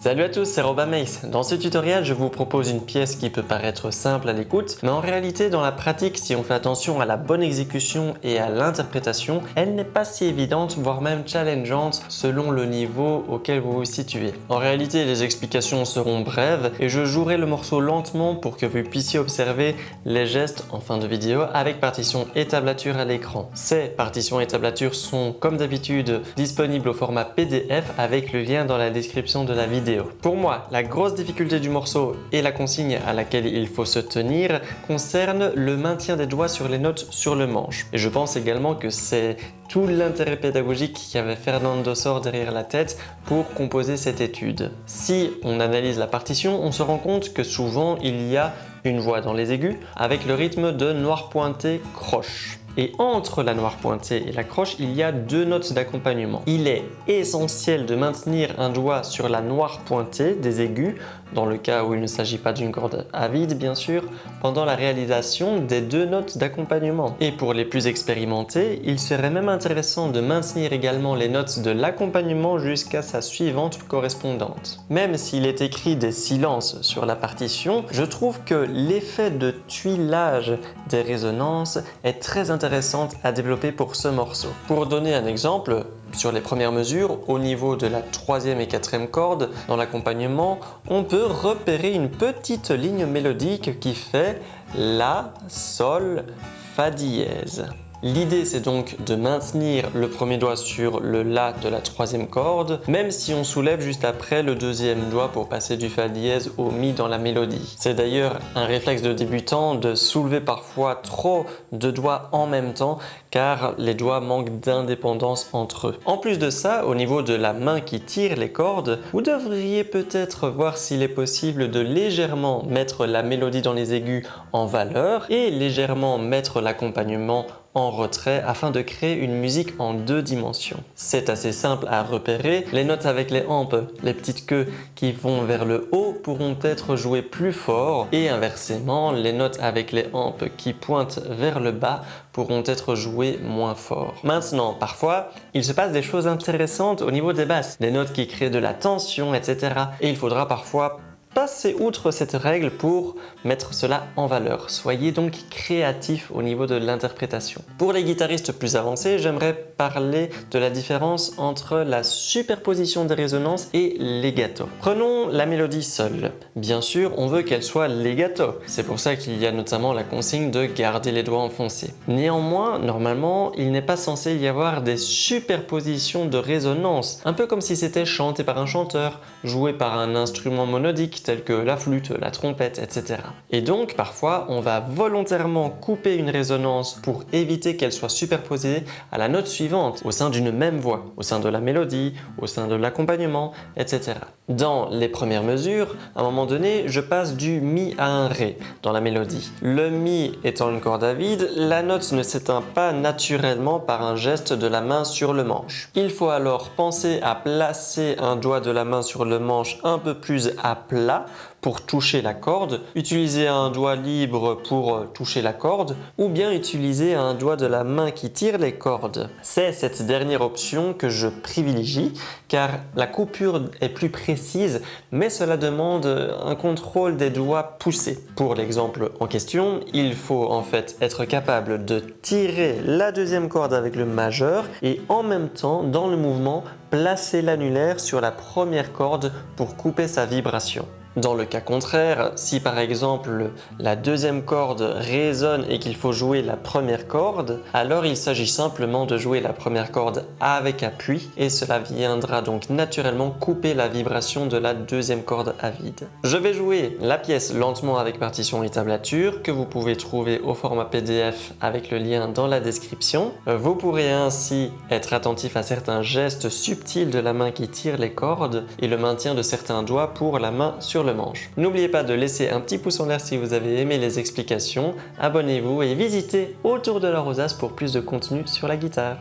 Salut à tous, c'est Robin Mace. Dans ce tutoriel, je vous propose une pièce qui peut paraître simple à l'écoute, mais en réalité, dans la pratique, si on fait attention à la bonne exécution et à l'interprétation, elle n'est pas si évidente, voire même challengeante selon le niveau auquel vous vous situez. En réalité, les explications seront brèves et je jouerai le morceau lentement pour que vous puissiez observer les gestes en fin de vidéo avec partition et tablature à l'écran. Ces partitions et tablatures sont, comme d'habitude, disponibles au format PDF avec le lien dans la description de la vidéo. Pour moi, la grosse difficulté du morceau et la consigne à laquelle il faut se tenir concerne le maintien des doigts sur les notes sur le manche. Et je pense également que c'est tout l'intérêt pédagogique qu'avait Fernando Sor derrière la tête pour composer cette étude. Si on analyse la partition, on se rend compte que souvent il y a une voix dans les aigus avec le rythme de noir pointé croche. Et entre la noire pointée et la croche, il y a deux notes d'accompagnement. Il est essentiel de maintenir un doigt sur la noire pointée des aigus, dans le cas où il ne s'agit pas d'une corde à vide bien sûr, pendant la réalisation des deux notes d'accompagnement. Et pour les plus expérimentés, il serait même intéressant de maintenir également les notes de l'accompagnement jusqu'à sa suivante correspondante. Même s'il est écrit des silences sur la partition, je trouve que l'effet de tuilage des résonances est très intéressante à développer pour ce morceau. Pour donner un exemple, sur les premières mesures, au niveau de la troisième et quatrième corde, dans l'accompagnement, on peut repérer une petite ligne mélodique qui fait La, Sol, Fa dièse. L'idée c'est donc de maintenir le premier doigt sur le La de la troisième corde, même si on soulève juste après le deuxième doigt pour passer du Fa dièse au Mi dans la mélodie. C'est d'ailleurs un réflexe de débutant de soulever parfois trop de doigts en même temps car les doigts manquent d'indépendance entre eux. En plus de ça, au niveau de la main qui tire les cordes, vous devriez peut-être voir s'il est possible de légèrement mettre la mélodie dans les aigus en valeur et légèrement mettre l'accompagnement en retrait afin de créer une musique en deux dimensions. C'est assez simple à repérer. Les notes avec les hampes, les petites queues qui vont vers le haut pourront être jouées plus fort et inversement, les notes avec les hampes qui pointent vers le bas pourront être jouées moins fort. Maintenant, parfois, il se passe des choses intéressantes au niveau des basses, des notes qui créent de la tension, etc. Et il faudra parfois passer outre cette règle pour mettre cela en valeur. Soyez donc créatif au niveau de l'interprétation. Pour les guitaristes plus avancés, j'aimerais parler de la différence entre la superposition des résonances et legato. Prenons la mélodie seule. Bien sûr, on veut qu'elle soit legato. C'est pour ça qu'il y a notamment la consigne de garder les doigts enfoncés. Néanmoins, normalement, il n'est pas censé y avoir des superpositions de résonances, un peu comme si c'était chanté par un chanteur, joué par un instrument monodique tels que la flûte, la trompette, etc. Et donc, parfois, on va volontairement couper une résonance pour éviter qu'elle soit superposée à la note suivante, au sein d'une même voix, au sein de la mélodie, au sein de l'accompagnement, etc. Dans les premières mesures, à un moment donné, je passe du Mi à un Ré dans la mélodie. Le Mi étant une corde à vide, la note ne s'éteint pas naturellement par un geste de la main sur le manche. Il faut alors penser à placer un doigt de la main sur le manche un peu plus à plat pour toucher la corde, utiliser un doigt libre pour toucher la corde ou bien utiliser un doigt de la main qui tire les cordes. C'est cette dernière option que je privilégie car la coupure est plus précise mais cela demande un contrôle des doigts poussé. Pour l'exemple en question, il faut en fait être capable de tirer la deuxième corde avec le majeur et en même temps dans le mouvement placer l'annulaire sur la première corde pour couper sa vibration. Dans le cas contraire, si par exemple la deuxième corde résonne et qu'il faut jouer la première corde, alors il s'agit simplement de jouer la première corde avec appui et cela viendra donc naturellement couper la vibration de la deuxième corde à vide. Je vais jouer la pièce lentement avec partition et tablature que vous pouvez trouver au format PDF avec le lien dans la description. Vous pourrez ainsi être attentif à certains gestes subtils de la main qui tire les cordes et le maintien de certains doigts pour la main sur le manche. N'oubliez pas de laisser un petit pouce en l'air si vous avez aimé les explications, abonnez-vous et visitez Autour de la rosace pour plus de contenu sur la guitare.